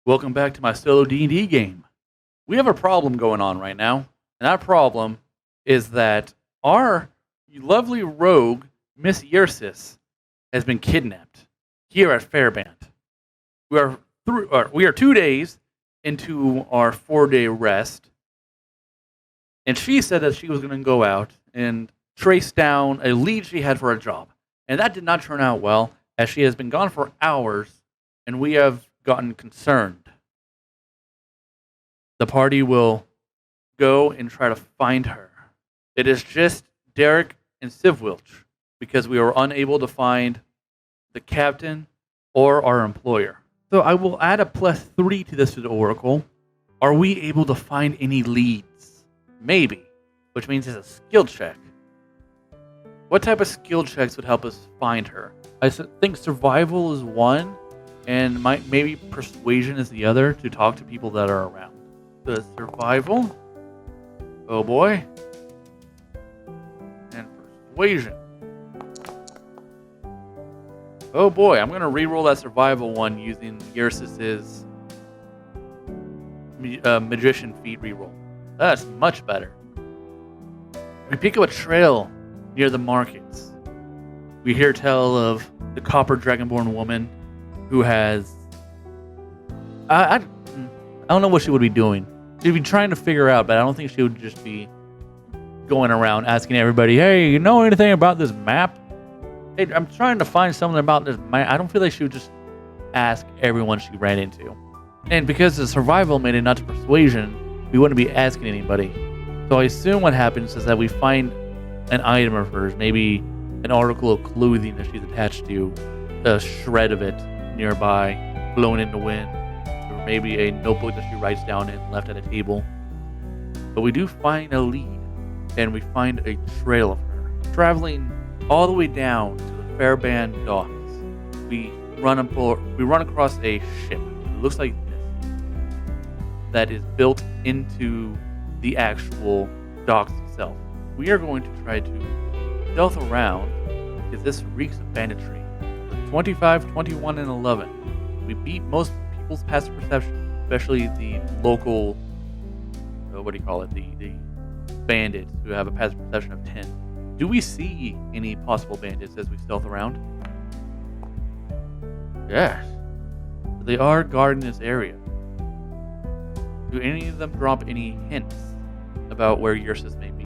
Welcome back to my solo D&D game. We have a problem going on right now, and that problem is that our lovely rogue, Miss Yersis, has been kidnapped here at Fairband. We are 2 days into our 4-day rest, and she said that she was going to go out and trace down a lead she had for a job. And that did not turn out well, as she has been gone for hours, and we have gotten concerned. The party will go and try to find her. It is just Derek and Sivwilch, because we were unable to find the captain or our employer. So I will add a +3 to this to the Oracle. Are we able to find any leads? Maybe, which means it's a skill check. What type of skill checks would help us find her? I think survival is one, and maybe persuasion is the other, to talk to people that are around. The survival, oh boy, and persuasion. Oh boy, I'm going to re-roll that survival one using Yersis's magician feat reroll. That's much better. We pick up a trail near the markets. We hear tell of the copper dragonborn woman who has... I don't know what she would be doing. She'd be trying to figure out, but I don't think she would just be going around asking everybody, hey, you know anything about this map? Hey, I'm trying to find something about this map. I don't feel like she would just ask everyone she ran into. And because the survival made it not to persuasion, we wouldn't be asking anybody. So I assume what happens is that we find an item of hers, maybe an article of clothing that she's attached to, a shred of it nearby, blown in the wind, or maybe a notebook that she writes down and left at a table. But we do find a lead, and we find a trail of her, traveling all the way down to the Fairband docks. We run across a ship. It looks like this, that is built into the actual docks itself. We are going to try to stealth around, because this reeks of banditry. With 25, 21, and 11, we beat most people's passive perception, especially the local, the bandits who have a passive perception of 10. Do we see any possible bandits as we stealth around? Yes. They are guarding this area. Do any of them drop any hints about where Yersis may be?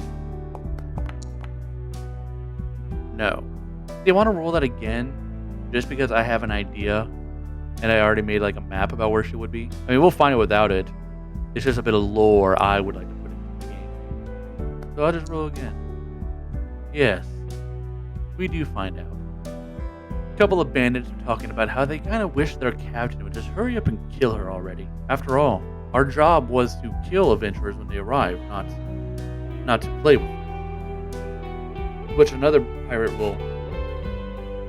No. Do you want to roll that again? Just because I have an idea and I already made like a map about where she would be? I mean, we'll find it without it. It's just a bit of lore I would like to put into the game. So I'll just roll again. Yes. We do find out. A couple of bandits are talking about how they kind of wish their captain would just hurry up and kill her already. After all, our job was to kill adventurers when they arrive, not to play with them. Which another pirate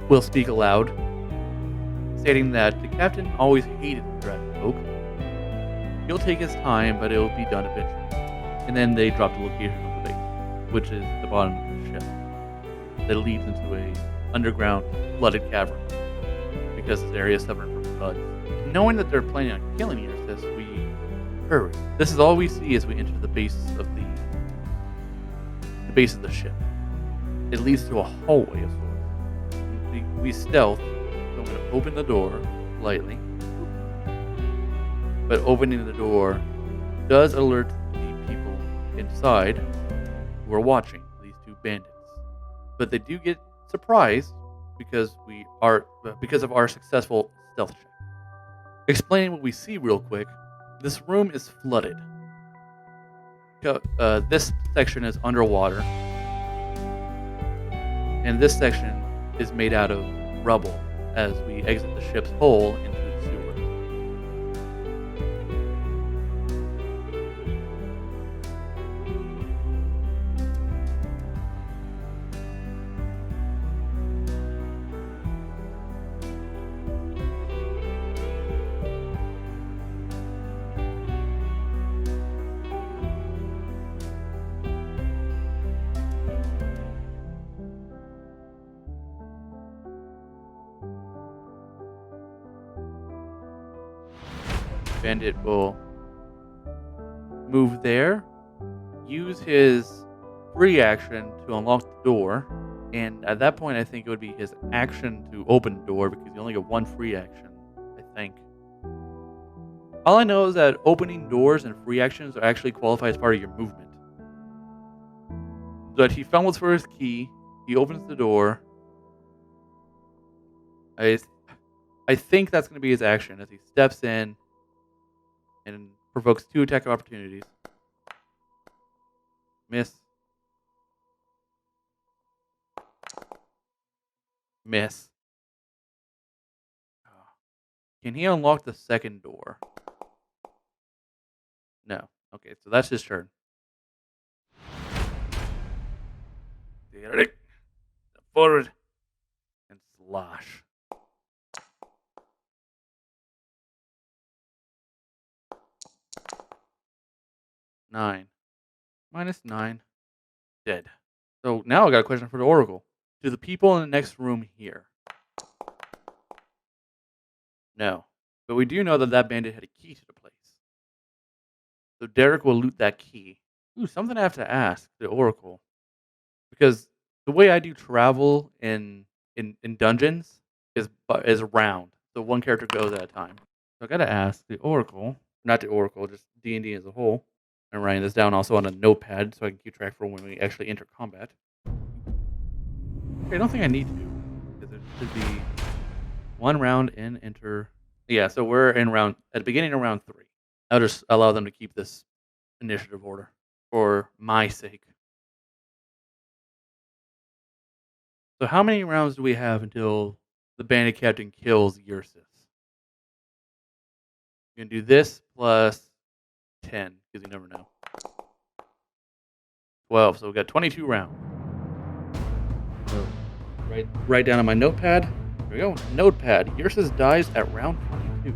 will speak aloud, stating that the captain always hated the dragon folk. He'll take his time, but it'll be done eventually. And then they drop the location of the base, which is the bottom of the ship, that leads into a underground flooded cavern, because this area is suffering from floods. Knowing that they're planning on killing Yersis, we hurry. This is all we see as we enter the base of the ship. It leads to a hallway of sorts. We stealth, so I'm going to open the door lightly. But opening the door does alert the people inside who are watching these two bandits. But they do get surprised because of our successful stealth check. Explaining what we see real quick, this room is flooded. This section is underwater, and this section is made out of rubble as we exit the ship's hull into the sewer. Bandit will move there, use his free action to unlock the door, and at that point I think it would be his action to open the door because you only get one free action, I think. All I know is that opening doors and free actions are actually qualified as part of your movement. But he fumbles for his key, he opens the door. I think that's going to be his action as he steps in and provokes 2 attack opportunities. Miss. Miss. Can he unlock the second door? No. Okay, so that's his turn. Forward. And slash. Nine. -9. Dead. So now I got a question for the Oracle. Do the people in the next room hear? No. But we do know that that bandit had a key to the place. So Derek will loot that key. Ooh, something I have to ask the Oracle. Because the way I do travel in dungeons is round. So one character goes at a time. So I gotta ask the Oracle, not the Oracle, just D&D as a whole. I'm writing this down also on a notepad so I can keep track for when we actually enter combat. Okay, I don't think I need to. Because it should be 1 round in, enter. Yeah, so we're in at the beginning of round 3. I'll just allow them to keep this initiative order for my sake. So how many rounds do we have until the bandit captain kills Ursus? You can do this plus 10, because you never know. 12, so we've got 22 rounds. So write down on my notepad. Here we go. Notepad. Ursus dies at round 22.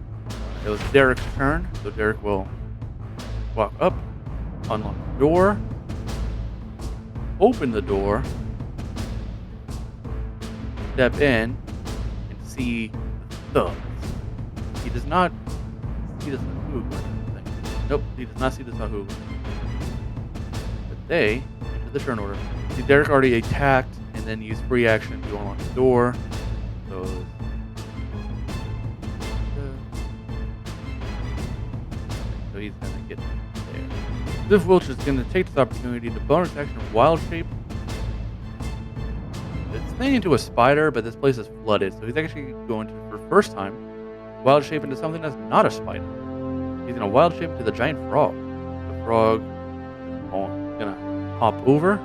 It was Derek's turn, so Derek will walk up, unlock the door, open the door, step in, and see the thugs. He does not see the Sahug. Nope, he does not see the Sahug. But they enter the turn order. See, Derek already attacked and then used free action to unlock the door. So he's gonna get there. This Wilch is gonna take this opportunity to bonus action Wild Shape. It's turning into a spider, but this place is flooded, so he's actually going to, for the first time, Wild Shape into something that's not a spider. He's gonna Wild Shape into the giant frog. The frog is gonna hop over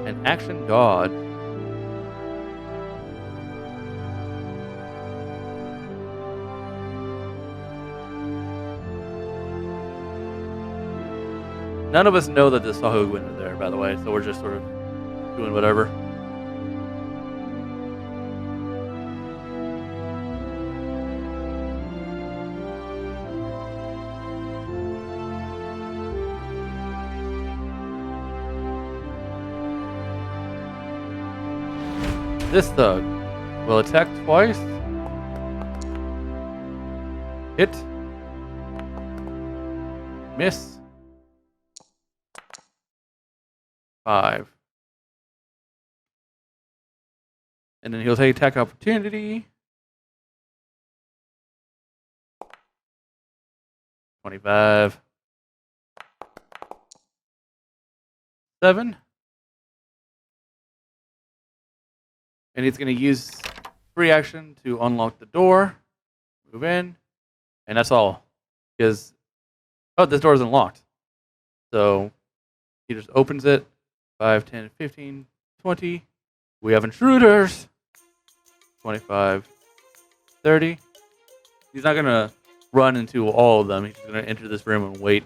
and action dodge. None of us know that the Sahugwin are there, by the way, so we're just sort of doing whatever. This thug will attack twice. Hit. Miss. 5. And then he'll take attack opportunity. 25. 7. And he's going to use free action to unlock the door. Move in. And that's all. Because, oh, this door isn't locked. So he just opens it. 5, 10, 15, 20. We have intruders. 25, 30. He's not going to run into all of them. He's just going to enter this room and wait.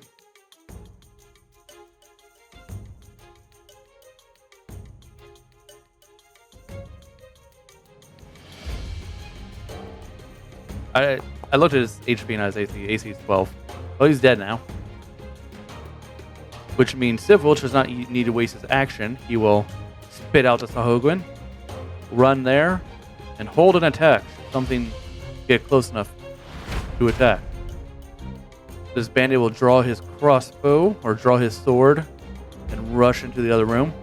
I looked at his HP and his AC. AC is 12. Well, he's dead now. Which means Sivwilch does not need to waste his action. He will spit out the Sahugwin, run there, and hold an attack. Something get close enough. to attack. This bandit will draw his crossbow or draw his sword and rush into the other room.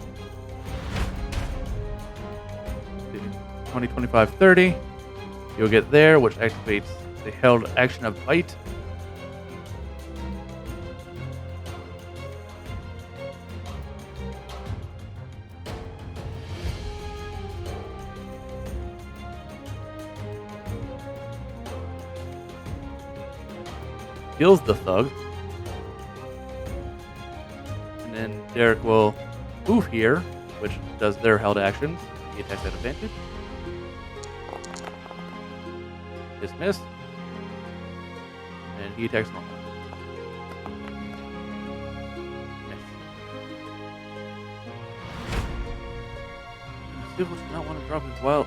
20, 25, 30. You'll get there, which activates the held action of bite. Kills the thug. And then Derek will move here, which does their held actions. He attacks at advantage. Dismiss. And he attacks normal. Miss. Civil does not want to drop his wild.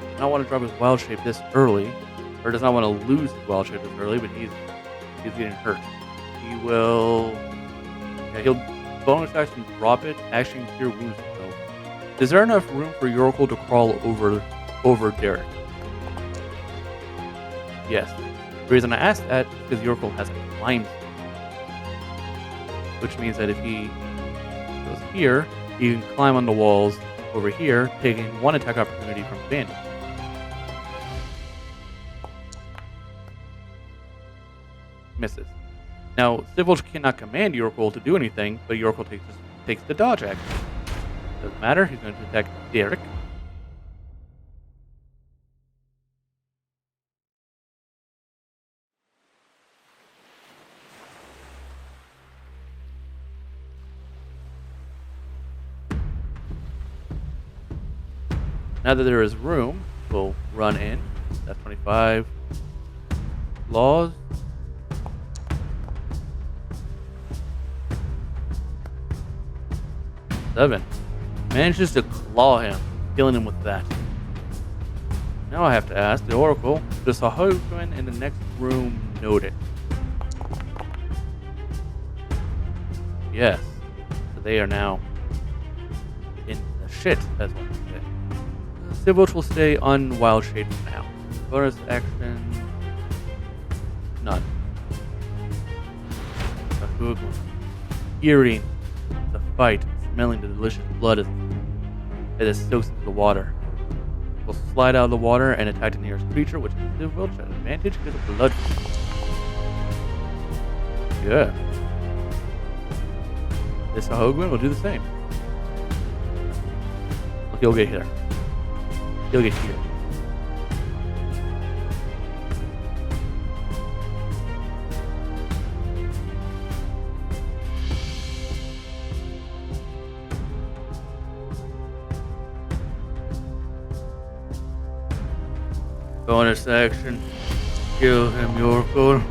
Does not want to drop his wild shape this early, or does not want to lose his wild shape this early, but he's getting hurt. He will. Yeah, he'll bonus action drop it, action cure wounds himself. Is there enough room for Yoracle to crawl over Derek? Yes. The reason I asked that is because Yoracle has a climb skill, which means that if he goes here, he can climb on the walls over here, taking one attack opportunity from the bandit. Misses. Now, Sivulch cannot command Yoracle to do anything, but Yoracle takes the dodge action. Doesn't matter, he's going to attack Derek. Now that there is room, we'll run in. That's 25. Laws. Seven. Manages to claw him, killing him with that. Now I have to ask the Oracle, does Sahagin in the next room note it? Yes. So they are now in the shit, as one can say. Sivulch will stay unwild shaped for now. Bonus action. None. Sahagin. Hearing the fight, smelling the delicious blood as it soaks into the water. Will slide out of the water and attack the nearest creature, which is Sivulch at advantage because of blood. Yeah. This Sahagin will do the same. Look, he'll get here. He'll get here. Bonus action. Kill him, Yoracle.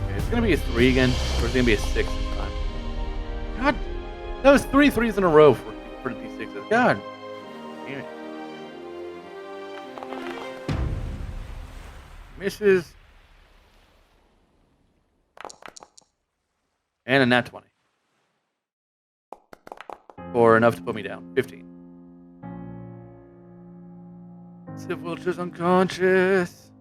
Okay, it's gonna be a 3 again, or it's gonna be a 6 this time. God, that was 3 threes in a row for the D6s. God damn it. Misses. And a nat 20. Or enough to put me down. 15. Sivulch is unconscious.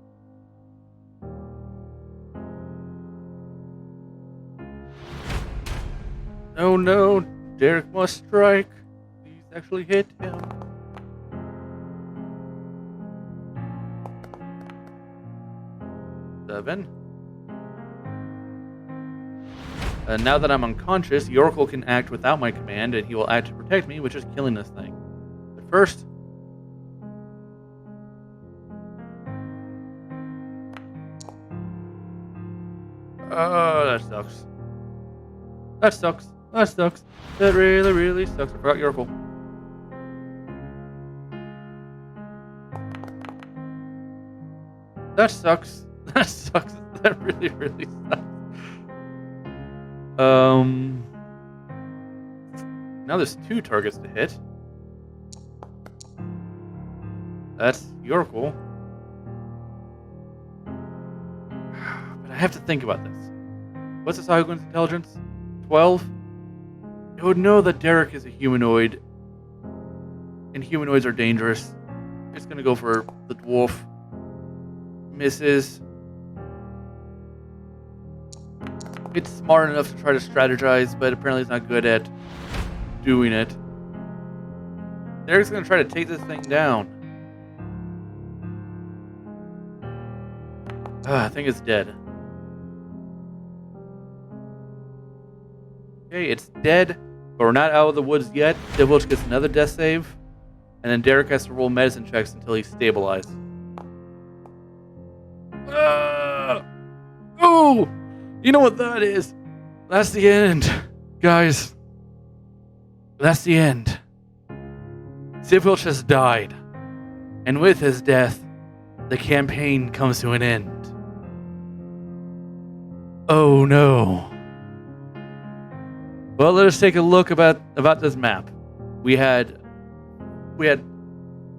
Oh no, Derek must strike. Please actually hit him. Seven. Now that I'm unconscious, Yoracle can act without my command, and he will act to protect me, which is killing this thing. But first... Oh, that sucks. That sucks. That sucks. That really, really sucks. I forgot Yoracle. That sucks. That sucks. That really, really sucks. Now there's 2 targets to hit. That's Yoracle. But I have to think about this. What's the Sahagun's intelligence? 12? It would know that Derek is a humanoid and humanoids are dangerous. It's gonna go for the dwarf. Misses. It's smart enough to try to strategize, but apparently it's not good at doing it. Derek's gonna try to take this thing down. I think it's dead. Okay, it's dead, but we're not out of the woods yet. Divulge gets another death save, and then Derek has to roll medicine checks until he's stabilized. Oh! You know what that is? That's the end, guys. That's the end. Divulge has died, and with his death, the campaign comes to an end. Oh no. Well, let us take a look about this map. We had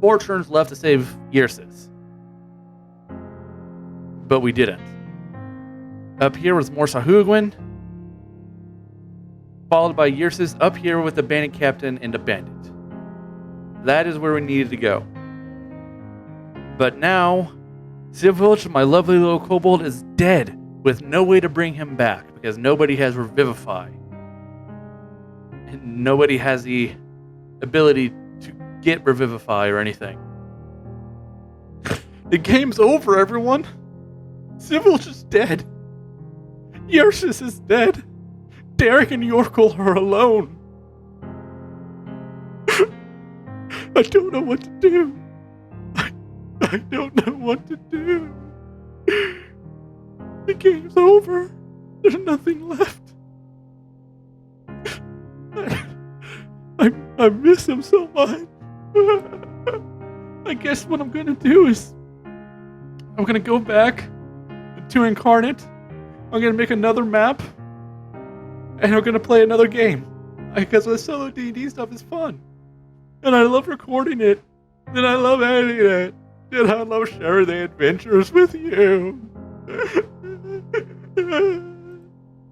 4 turns left to save Yersis, but we didn't. Up here was more Sahuagin, followed by Yersis up here with the bandit captain and a bandit. That is where we needed to go. But now, Divulge, my lovely little kobold, is dead with no way to bring him back because nobody has Revivify. And nobody has the ability to get Revivify or anything. The game's over, everyone. Divulge is dead. Yersis is dead. Derek and Yorkle are alone. I don't know what to do. I don't know what to do. The game's over. There's nothing left. I miss him so much. I guess what I'm gonna do is I'm gonna go back to Incarnate. I'm gonna make another map, and I'm gonna play another game because the solo D&D stuff is fun, and I love recording it, and I love editing it, and I love sharing the adventures with you.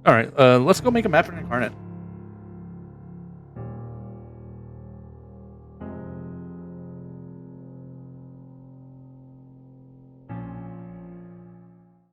All right, let's go make a map for Incarnate.